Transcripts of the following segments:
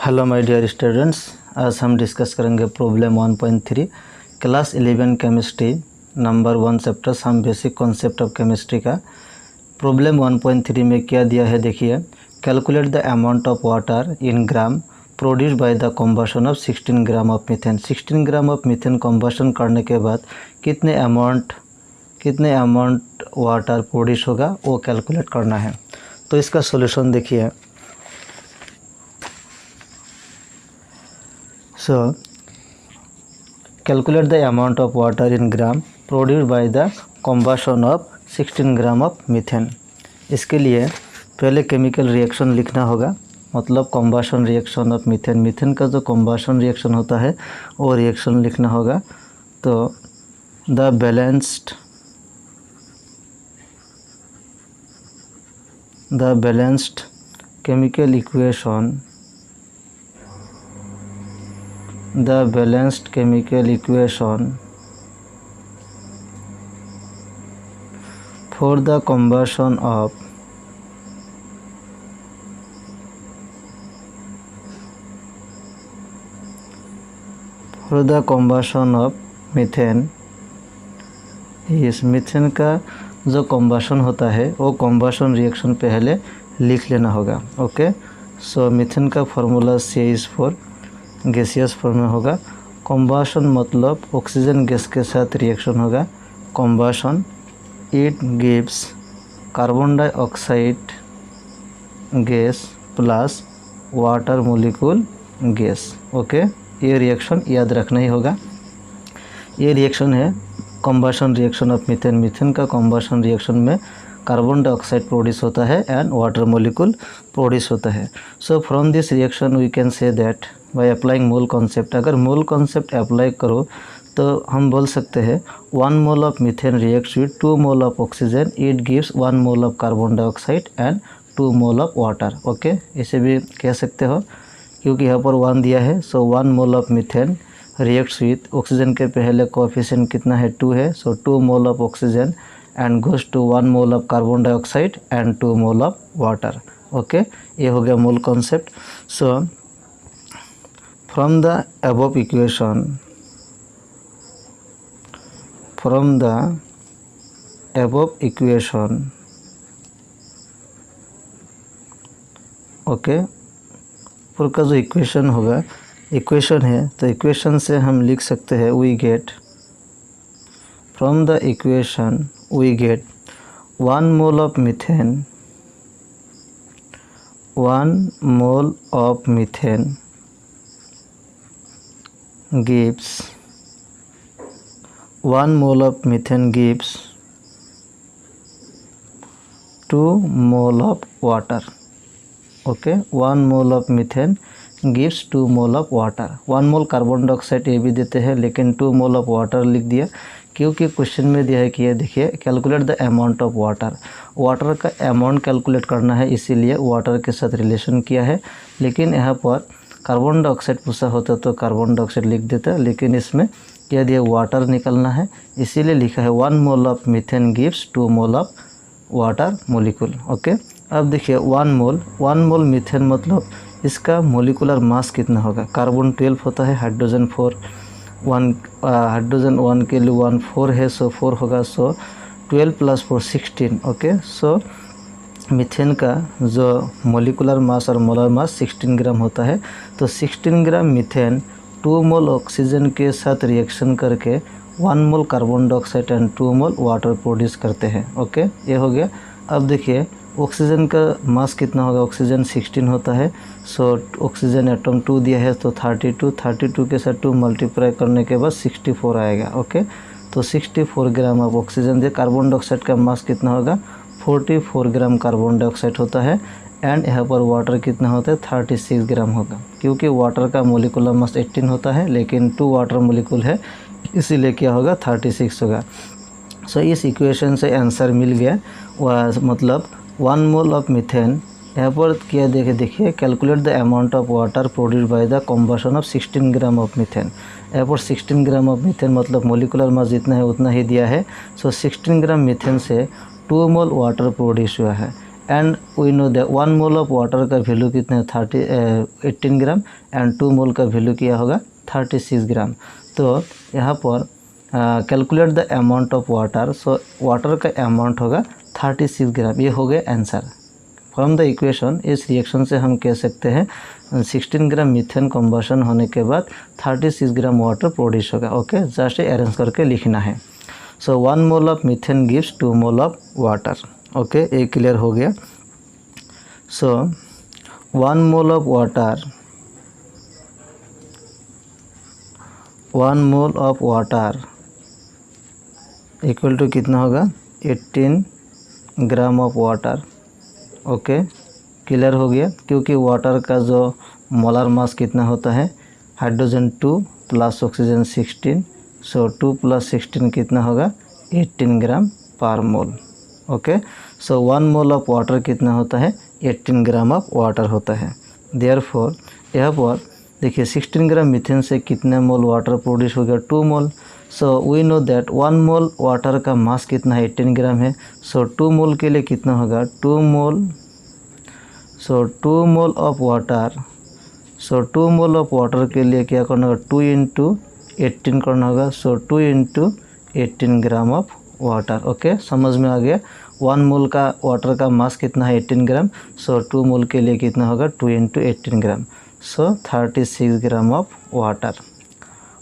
Hello my dear students, आज हम discuss करेंगे problem 1.3 class 11 chemistry number 1 chapter some basic concept of chemistry का। Problem 1.3 में क्या दिया है देखिए। Calculate the amount of water in gram produce by the combustion of 16 gram of methane. 16 gram of methane combustion करने के बाद कितने अमाउंट वाटर प्रोड्यूस होगा वो कैलकुलेट करना है। तो इसका सॉल्यूशन देखिए। So, calculate the amount of water in gram produced by the combustion of 16 gram of methane. इसके लिए पहले केमिकल रिएक्शन लिखना होगा, मतलब combustion reaction of methane. Methane का जो कॉम्बशन रिएक्शन होता है वो रिएक्शन लिखना होगा। तो the balanced chemical equation for the combustion of methane इस मीथेन का जो कॉम्बशन होता है वो कॉम्बशन रिएक्शन पहले लिख लेना होगा। ओके, सो मीथेन का फार्मूला CH4 गैसियस फॉर्म में होगा। कॉम्बशन मतलब ऑक्सीजन गैस के साथ रिएक्शन होगा। Combustion it gives carbon dioxide gas plus water molecule gas. Okay, ये रिएक्शन याद रखना ही होगा। ये रिएक्शन है combustion reaction of methane. Methane का कॉम्बशन रिएक्शन में कार्बन डाइऑक्साइड प्रोड्यूस होता है एंड वाटर मॉलिक्यूल प्रोड्यूस होता है। So from this reaction we can say that by applying mole concept. अगर मोल कॉन्सेप्ट अप्लाई करो तो हम बोल सकते हैं 1 mole of methane reacts with 2 mole of oxygen, it gives 1 mole of carbon dioxide and 2 mole of water. Okay, इसे भी कह सकते हो क्योंकि यहाँ पर 1 दिया है। So 1 mole of methane reacts with oxygen के पहले कोएफिशिएंट कितना है 2 है। So 2 mole of oxygen and goes to 1 mole of carbon dioxide and 2 mole of water. Okay, ये हो गया mole concept. So from the above equation okay, ऊपर का जो इक्वेशन होगा, इक्वेशन है तो इक्वेशन से हम लिख सकते हैं we get from the equation we get 1 mole of methane, 1 mole of methane gives 1 mole of methane gives 2 mole of water। Okay, 1 mole of methane gives 2 mole of water। 1 mole carbon dioxide ये भी देते हैं लेकिन 2 mole of water लिख दिया क्योंकि question में दिया है कि ये देखिए calculate the amount of water. Water का अमाउंट कैलकुलेट करना है, इसीलिए वाटर के साथ रिलेशन किया है। लेकिन यहाँ पर कार्बन डाइऑक्साइड पूछा होता तो कार्बन डाइऑक्साइड लिख देता, लेकिन इसमें क्या दिया वाटर निकलना है, इसीलिए लिखा है 1 mole of methane gives 2 mole of water molecule. Okay, अब देखिए 1 मोल मीथेन मतलब इसका मोलिकुलर मास कितना होगा। कार्बन 12 होता है, हाइड्रोजन 1 के लिए 1 4 है, सो 4 होगा। सो 12 + 4 16। ओके, सो मीथेन का जो मोलिकुलर मास और मोलर मास 16 ग्राम होता है। तो 16 ग्राम मीथेन 2 मोल ऑक्सीजन के साथ रिएक्शन करके 1 mole carbon dioxide and 2 mole water produce करते हैं। ओके, ये हो गया। अब देखिए ऑक्सीजन का मास कितना होगा, ऑक्सीजन 16 होता है। सो ऑक्सीजन एटम 2 दिया है तो 32 के साथ 2 मल्टीप्लाई करने के बाद 64 आएगा। ओके, तो 64 gram of oxygen they. Carbon dioxide का मास कितना होगा, 44 ग्राम कार्बन डाइऑक्साइड होता है एंड यहाँ पर वाटर कितना होता है 36 ग्राम होगा, क्योंकि वाटर का मोलिकुलर मास 18 होता है लेकिन 2 वाटर मोलिकुल है, इसीलिए क्या होगा 36 होगा। सो इस इक्वेशन से आंसर मिल गया। मतलब 1 मोल ऑफ मीथेन यहाँ पर क्या देखिए calculate the amount of water produce by the combustion of 16 gram of methane. यहाँ पर 16 ग्राम ऑफ मीथेन मतलब मोलिकुलर मास जितना है उतना ही दिया है। सो 16 ग्राम मीथेन से 2 मोल वाटर प्रोड्यूस हुआ है and we know that 1 mole of water का वैल्यू कितना है 18 ग्राम एंड 2 मोल का वैल्यू क्या होगा 36 ग्राम। तो यहाँ पर calculate the amount of water, so water का अमाउंट होगा 36 ग्राम। ये हो गया आंसर फ्रॉम द इक्वेशन। इस रिएक्शन से हम कह सकते हैं 16 ग्राम मीथेन कम्बशन होने के बाद 36 ग्राम वाटर प्रोड्यूस होगा। ओके, जस्ट अरेंज करके लिखना है। So 1 mole of methane gives 2 mole of water. Okay, ये क्लियर हो गया। सो 1 mole of water, 1 mole of water equal to कितना होगा 18 gram of water. Okay, clear हो गया। क्योंकि वाटर का जो मोलर मास कितना होता है, हाइड्रोजन 2 प्लस ऑक्सीजन 16, सो 2 + 16 कितना होगा 18 gram per mole. Okay, so 1 mole of water कितना होता है 18 ग्राम ऑफ वाटर होता है। देयरफॉर यहाँ पर देखिए 16 ग्राम मीथेन से कितने मोल वाटर प्रोड्यूस हो गया 2 mole. So we know that 1 mole water का मास कितना है 18 ग्राम है। सो 2 मोल के लिए कितना होगा 2 mole, so 2 mole of water, so 2 mole of water के लिए क्या करना होगा 2 × 18 करना होगा। सो 2 × 18 ग्राम ऑफ वाटर। ओके, समझ में आ गया। 1 मोल का वाटर का मास कितना है 18 ग्राम, सो 2 मोल के लिए कितना होगा 2 × 18 gram, so 36 gram of water.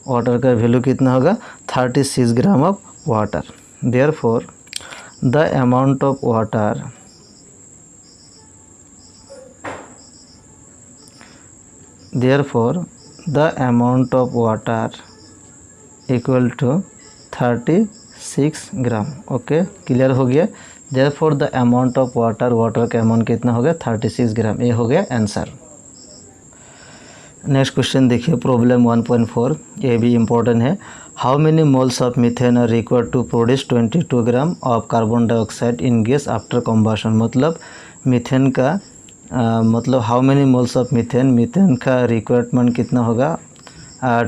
Water का वैल्यू कितना होगा 36 gram of water. Therefore the amount of water, therefore the amount of water equal to 36 gram. Okay, clear हो गया। therefore the amount of water, water का amount कितना हो गया 36 gram. ये हो गया आंसर। नेक्स्ट क्वेश्चन देखिए, प्रॉब्लम 1.4, ये भी इम्पोर्टेंट है। How many moles of methane are required to produce 22 gram of carbon dioxide in gas after combustion. मतलब मीथेन का मतलब how many moles of methane, methane का रिक्वायरमेंट कितना होगा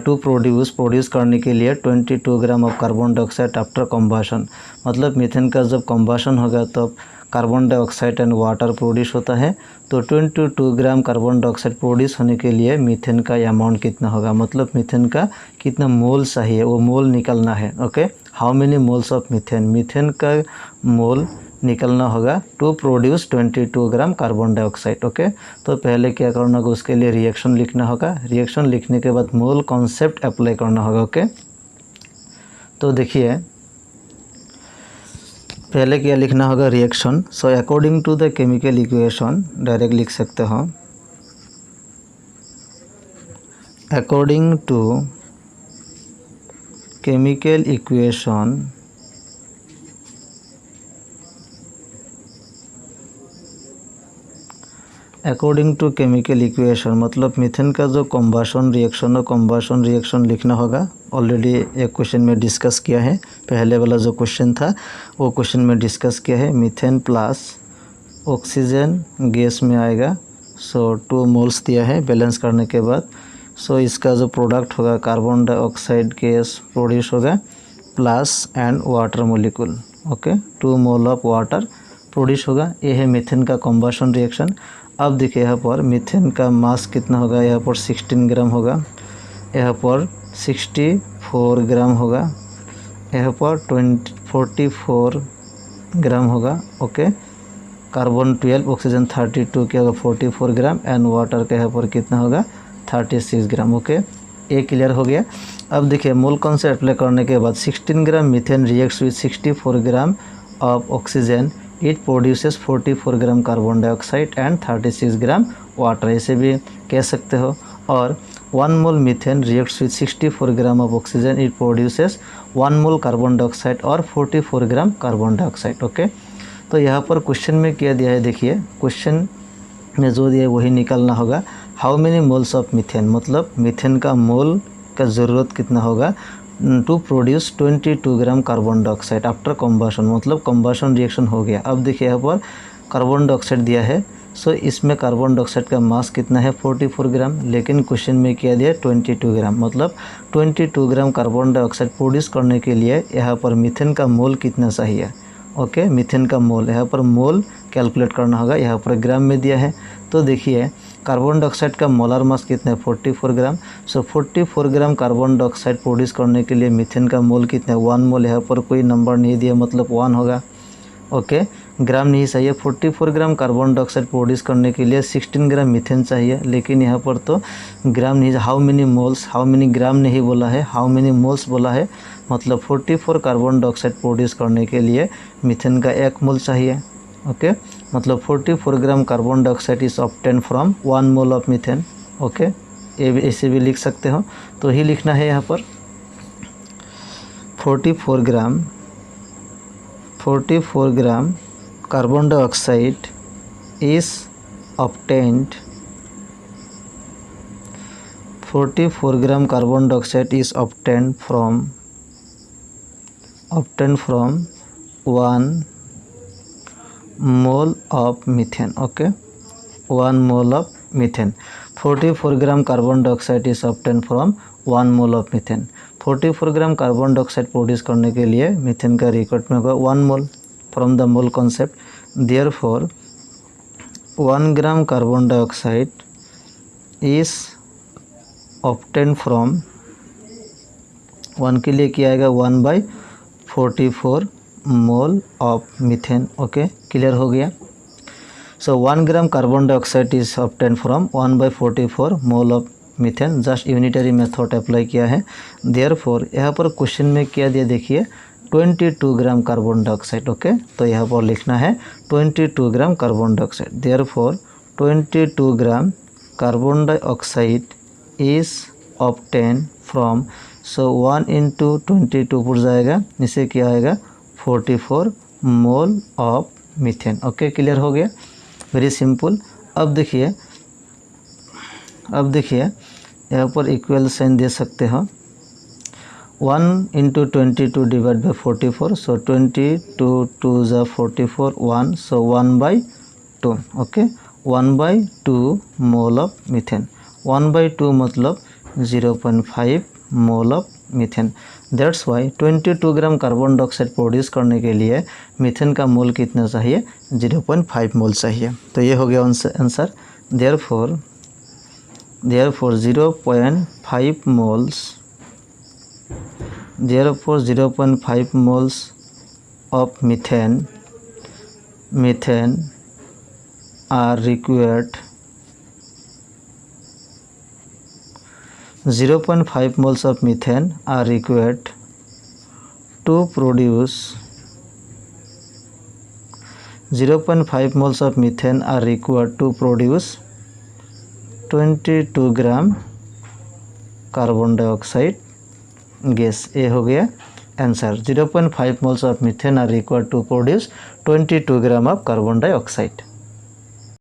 टू प्रोड्यूस करने के लिए 22 gram of carbon dioxide after combustion. मतलब मीथेन का जब कम्बशन होगा तब carbon dioxide and water produce होता है। तो 22 ग्राम कार्बन डाइऑक्साइड प्रोड्यूस होने के लिए मीथेन का अमाउंट कितना होगा, मतलब मीथेन का कितना मोल चाहिए वो मोल निकलना है। Okay, how many moles of methane, methane का मोल निकलना होगा to produce 22 gram carbon dioxide. Okay, तो पहले क्या करना होगा, उसके लिए रिएक्शन लिखना होगा। रिएक्शन लिखने के बाद मोल कॉन्सेप्ट अप्लाई करना होगा। ओके, तो देखिए पहले क्या लिखना होगा reaction. So according to the chemical equation, direct लिख सकते हो, according to chemical equation according to chemical equation मतलब मीथेन का जो कम्बशन रिएक्शन है, कम्बशन रिएक्शन लिखना होगा। ऑलरेडी एक क्वेश्चन में डिस्कस किया है, पहले वाला जो क्वेश्चन था वो क्वेश्चन में डिस्कस किया है। मीथेन प्लस ऑक्सीजन गैस में आएगा। सो 2 मोल्स दिया है बैलेंस करने के बाद। सो इसका जो प्रोडक्ट होगा कार्बन डाइऑक्साइड गैस प्रोड्यूस होगा plus and water molecule. Okay, 2 mole of water produce होगा। ये है मीथेन का कम्बशन रिएक्शन। अब देखिए यहाँ पर मीथेन का मास कितना होगा, यहाँ पर 16 ग्राम होगा, यहाँ पर 64 ग्राम होगा, यहाँ पर 44 ग्राम होगा। ओके, कार्बन 12, ऑक्सीजन 32 क्या होगा 44 ग्राम एंड वाटर का यहाँ पर कितना होगा 36 ग्राम। ओके, ये क्लियर हो गया। अब देखिए मोल कॉन्सेप्ट अप्लाई करने के बाद 16 gram methane reacts with 64 gram of oxygen, it produces 44 gram carbon dioxide and 36 gram water, ऐसे भी कह सकते हो। और 1 mole methane reacts with 64 gram of oxygen, it produces 1 mole carbon dioxide और 44 ग्राम कार्बन डाइऑक्साइड। ओके, तो यहाँ पर क्वेश्चन में क्या दिया है, देखिए क्वेश्चन में जो दिया है वही निकालना होगा। How many moles of methane, मतलब मीथेन का मोल का ज़रूरत कितना होगा to produce 22 gram carbon dioxide after combustion, मतलब कम्बशन रिएक्शन हो गया। अब देखिए यहाँ पर कार्बन डाइऑक्साइड दिया है। सो इसमें कार्बन डाइऑक्साइड का मास कितना है 44 ग्राम, लेकिन क्वेश्चन में क्या दिया 22 ग्राम, मतलब 22 ग्राम कार्बन डाइऑक्साइड प्रोड्यूस करने के लिए यहाँ पर मीथेन का मोल कितना चाहिए। ओके, मीथेन का मोल यहाँ पर मोल कैलकुलेट करना होगा। यहाँ पर ग्राम में दिया है, तो देखिए कार्बन डाइऑक्साइड का मोलर मास कितना है 44 ग्राम। सो 44 ग्राम कार्बन डाइऑक्साइड प्रोड्यूस करने के लिए मीथेन का मोल कितना है 1 मोल। यहाँ पर कोई नंबर नहीं दिया मतलब 1 होगा। ओके, ग्राम नहीं चाहिए। 44 ग्राम कार्बन डाइऑक्साइड प्रोड्यूस करने के लिए 16 ग्राम मीथेन चाहिए, लेकिन यहाँ पर तो ग्राम नहीं, how many moles, how many gram नहीं बोला है, हाउ मेनी मोल्स बोला है। मतलब 44 कार्बन डाइऑक्साइड प्रोड्यूस करने के लिए मीथेन का 1 मोल चाहिए। ओके, मतलब 44 gram carbon dioxide is obtain from 1 mole of methane. Okay, ये ऐसे भी लिख सकते हो, तो ही लिखना है यहाँ पर 44 ग्राम carbon dioxide is obtained 44 gram carbon dioxide is obtained from 1 mole of methane. Okay, 1 mole of methane. 44 gram carbon dioxide is obtained from 1 mole of methane. 44 gram carbon dioxide produce करने के लिए मीथेन का record में होगा 1 mole from the mole concept. Therefore 1 gram carbon dioxide is obtain from 1 के लिए क्या आएगा 1/44 mole of methane. Okay, clear हो गया। सो 1 gram carbon dioxide is obtain from 1/44 mole of methane. Just unitary method apply किया है। देयरफॉर यहाँ पर क्वेश्चन में क्या दिया देखिए 22 ग्राम कार्बन डाइऑक्साइड। ओके, तो यहाँ पर लिखना है 22 gram carbon dioxide. Therefore 22 gram carbon dioxide is obtain from, so 1 into 22 put जाएगा, इससे क्या आएगा 44 मोल ऑफ मीथेन। ओके, क्लियर हो गया, वेरी सिंपल। अब देखिए यहाँ पर इक्वल साइन दे सकते हो 1 इंटू 22 डिवाइड बाई 44, सो 22 2 ज़ा 44 1, सो 1/2। Okay, 1/2 mole of methane. 1/2 मतलब 0.5 मोल of methane. That's why 22 gram carbon dioxide produce करने के लिए मीथेन का मोल कितना चाहिए 0.5 मोल चाहिए। तो ये हो गया answer. Therefore 0.5 moles of methane are required 0.5 moles of methane are required to produce 0.5 moles of methane are required to produce 22 gram carbon dioxide gas. ये हो गया answer. 0.5 moles of methane are required to produce 22 gram of carbon dioxide.